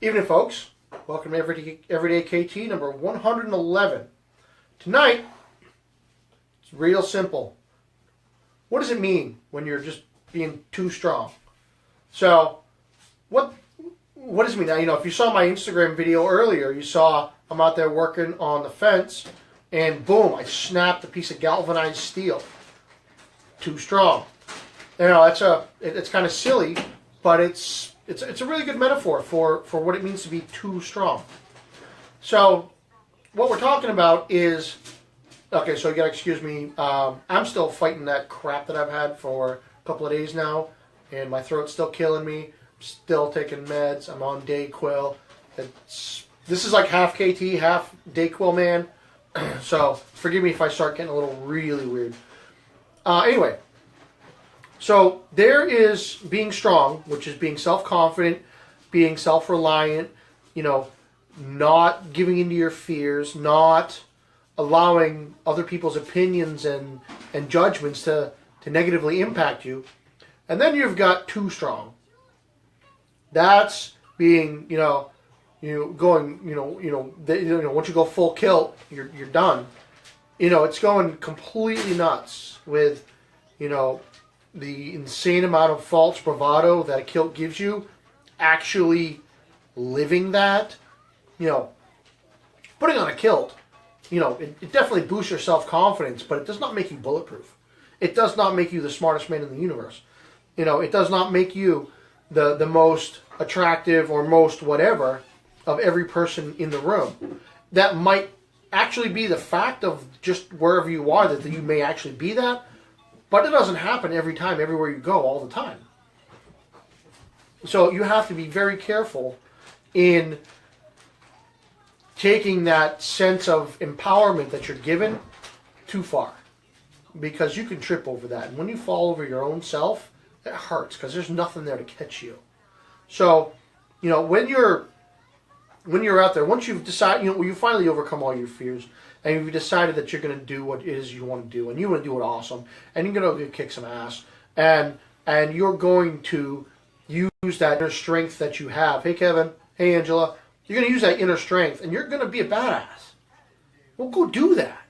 Evening, folks. Welcome to Everyday KT number 111. Tonight, it's real simple. What does it mean when you're just being too strong? So, what does it mean? Now, if you saw my Instagram video earlier, you saw I'm out there working on the fence, and boom, I snapped a piece of galvanized steel. Too strong. It's kind of silly, but it's a really good metaphor for what it means to be too strong. So, what we're talking about is, okay, so you gotta excuse me, I'm still fighting that crap that I've had for a couple of days now, and my throat's still killing me. I'm still taking meds. I'm on Dayquil. This is like half KT, half Dayquil man. So, forgive me if I start getting a little really weird. Anyway. So there is being strong, which is being self-confident, being self-reliant, not giving into your fears, not allowing other people's opinions and judgments to negatively impact you. And then you've got too strong. That's being, once you go full kilt, you're done. It's going completely nuts with, the insane amount of false bravado that a kilt gives you, actually living that, putting on a kilt, it definitely boosts your self-confidence, but it does not make you bulletproof. It does not make you the smartest man in the universe. It does not make you the most attractive or most whatever of every person in the room. That might actually be the fact of just wherever you are, that you may actually be that. But it doesn't happen every time, everywhere you go, all the time. So you have to be very careful in taking that sense of empowerment that you're given too far. Because you can trip over that. And when you fall over your own self, it hurts because there's nothing there to catch you. So, when you're out there, once you've decided, you finally overcome all your fears, and you've decided that you're going to do what it is you want to do, and you want to do it awesome, and you're going to kick some ass, and you're going to use that inner strength that you have. Hey, Kevin. Hey, Angela. You're going to use that inner strength, and you're going to be a badass. Well, go do that.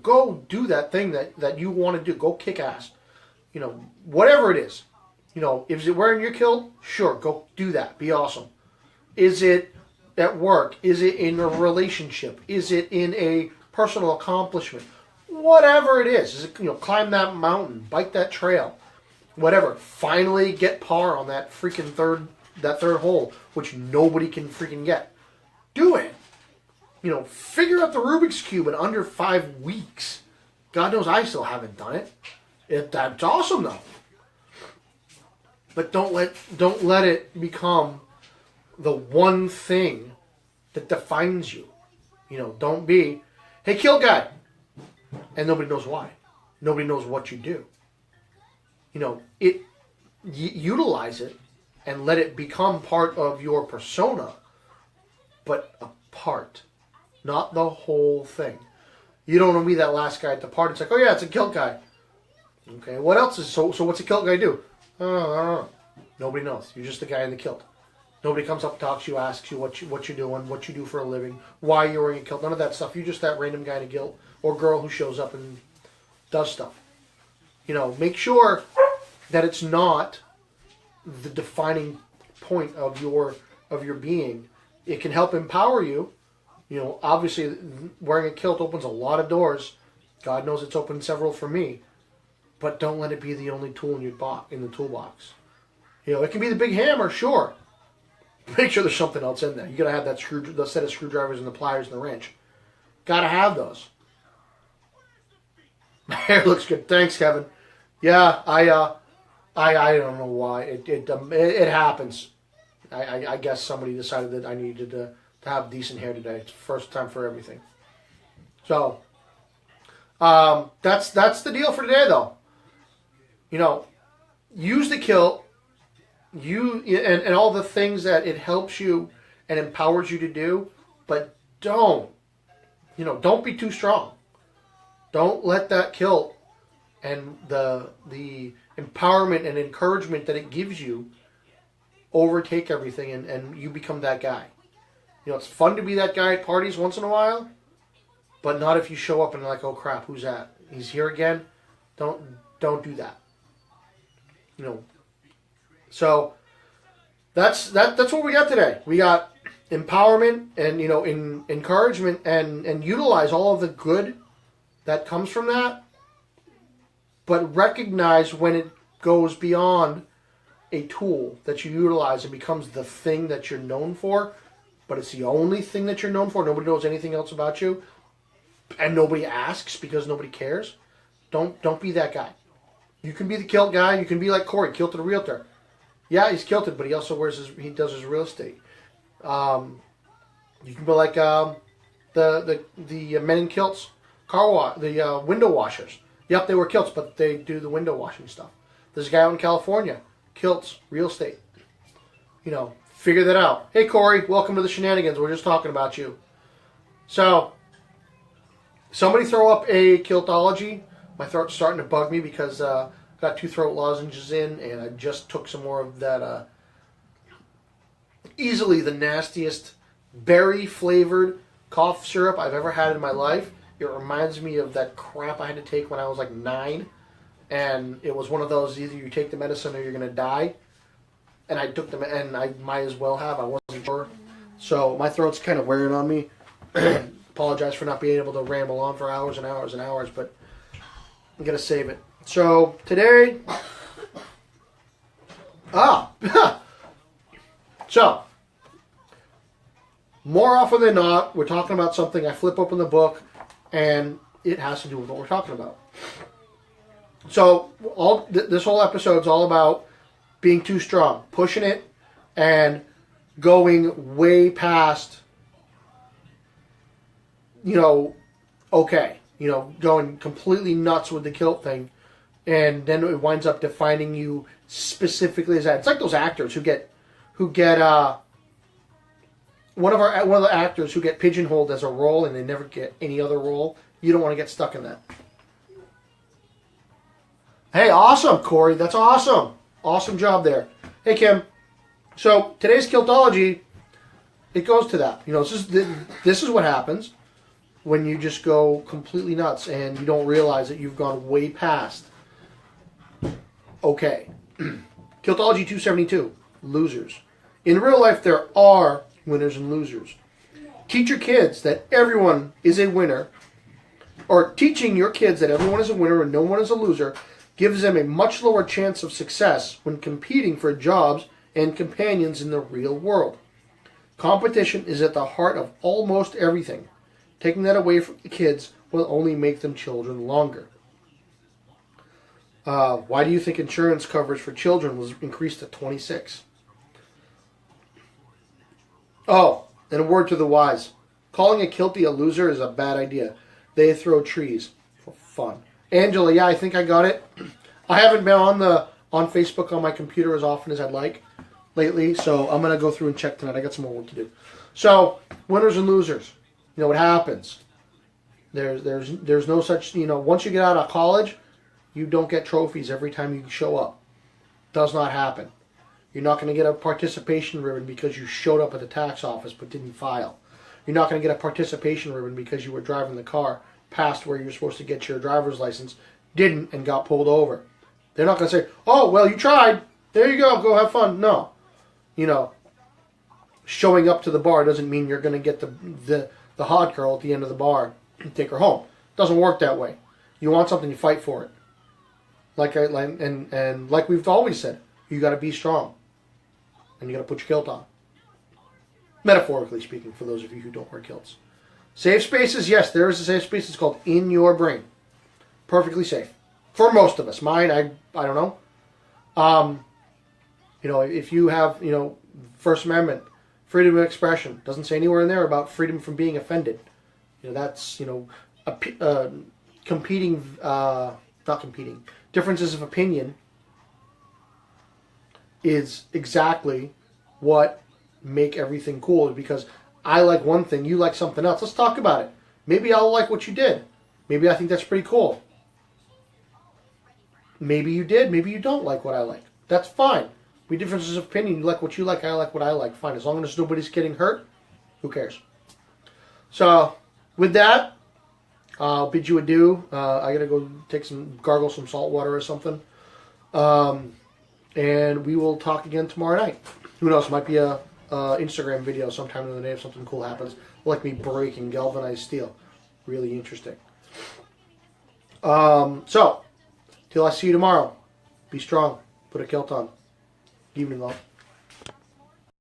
Go do that thing that you want to do. Go kick ass. Whatever it is. Is it wearing your kilt? Sure, go do that. Be awesome. Is it at work? Is it in a relationship? Is it in a personal accomplishment? Whatever it is it, climb that mountain, bike that trail, whatever. Finally get par on that freaking third hole, which nobody can freaking get. Do it. Figure out the Rubik's Cube in under 5 weeks. God knows I still haven't done it. That's awesome though. But don't let it become the one thing that defines you. Don't be, hey, kill guy, and nobody knows why. Nobody knows what you do. Utilize it and let it become part of your persona, but a part, not the whole thing. You don't want to be that last guy at the party. It's like, oh yeah, it's a kilt guy. Okay, what else is so what's a kilt guy do? I don't know. Nobody knows. You're just the guy in the kilt. Nobody comes up, talks to you, asks you what you're doing, what you do for a living, why you're wearing a kilt. None of that stuff. You're just that random guy in a kilt or girl who shows up and does stuff. Make sure that it's not the defining point of your being. It can help empower you. Obviously, wearing a kilt opens a lot of doors. God knows it's opened several for me. But don't let it be the only tool in the toolbox. It can be the big hammer, sure. Make sure there's something else in there. You gotta have the set of screwdrivers and the pliers and the wrench. Gotta have those. My hair looks good. Thanks, Kevin. Yeah, I don't know why it happens. I guess somebody decided that I needed to have decent hair today. It's the first time for everything. So that's the deal for today, though. Use the kilt. And all the things that it helps you and empowers you to do, but don't be too strong. Don't let that kilt and the empowerment and encouragement that it gives you overtake everything and you become that guy. You know, it's fun to be that guy at parties once in a while, but not if you show up and like, oh crap, who's that? He's here again. Don't do that. You know. So that's what we got today. We got empowerment and, you know, encouragement and utilize all of the good that comes from that, but recognize when it goes beyond a tool that you utilize and becomes the thing that you're known for, but it's the only thing that you're known for. Nobody knows anything else about you, and nobody asks because nobody cares. Don't be that guy. You can be the kilt guy. You can be like Corey, kilted realtor. Yeah, he's kilted, but he also he does his real estate. You can be like the men in kilts, the window washers. Yep, they were kilts, but they do the window washing stuff. There's a guy out in California, kilts, real estate. You know, figure that out. Hey, Corey, welcome to the shenanigans. We're just talking about you. So, somebody throw up a kiltology. My throat's starting to bug me because I got 2 throat lozenges in, and I just took some more of that easily the nastiest berry-flavored cough syrup I've ever had in my life. It reminds me of that crap I had to take when I was like 9. And it was one of those, either you take the medicine or you're going to die. And I took them, and I might as well have. I wasn't sure. So my throat's kind of wearing on me. Apologize for not being able to ramble on for hours and hours and hours, but I'm going to save it. So today, so more often than not, we're talking about something. I flip open the book, and it has to do with what we're talking about. So this whole episode is all about being too strong, pushing it, and going way past, you know, okay, you know, going completely nuts with the kilt thing, and then it winds up defining you specifically as that. It's like those actors who get one of the actors who get pigeonholed as a role and they never get any other role. You don't want to get stuck in that. Hey, awesome, Corey. That's awesome. Awesome job there. Hey, Kim. So today's kiltology, it goes to that. You know, this is what happens when you just go completely nuts and you don't realize that you've gone way past. Okay. Kiltology 272. Losers. In real life, there are winners and losers. Teach your kids that everyone is a winner, or teaching your kids that everyone is a winner and no one is a loser, gives them a much lower chance of success when competing for jobs and companions in the real world. Competition is at the heart of almost everything. Taking that away from the kids will only make them children longer. Why do you think insurance coverage for children was increased to 26? Oh, and a word to the wise. Calling a kiltie a loser is a bad idea. They throw trees for fun. Angela, yeah, I think I got it. I haven't been on Facebook on my computer as often as I'd like lately, so I'm going to go through and check tonight. I got some more work to do. So, winners and losers. You know what happens. There's no such, you know, once you get out of college, you don't get trophies every time you show up. Does not happen. You're not going to get a participation ribbon because you showed up at the tax office but didn't file. You're not going to get a participation ribbon because you were driving the car past where you're supposed to get your driver's license, didn't, and got pulled over. They're not going to say, oh, well, you tried. There you go have fun. No. You know, showing up to the bar doesn't mean you're going to get the hot girl at the end of the bar and take her home. It doesn't work that way. You want something, you fight for it. Like we've always said, you got to be strong. And you got to put your kilt on. Metaphorically speaking, for those of you who don't wear kilts. Safe spaces, yes, there is a safe space. It's called In Your Brain. Perfectly safe. For most of us. Mine, I don't know. You know, if you have, you know, First Amendment, freedom of expression, doesn't say anywhere in there about freedom from being offended. You know, that's, you know, differences of opinion is exactly what make everything cool, because I like one thing, you like something else. Let's talk about it. Maybe I'll like what you did. Maybe I think that's pretty cool. Maybe you did. Maybe you don't like what I like. That's fine. We differences of opinion. You like what you like, I like what I like. Fine. As long as nobody's getting hurt, who cares? So, with that, I'll bid you adieu. I gotta go gargle some salt water or something. And we will talk again tomorrow night. Who knows? Might be a Instagram video sometime in the day if something cool happens. Like me breaking galvanized steel. Really interesting. So, till I see you tomorrow, be strong. Put a kilt on. Evening, all.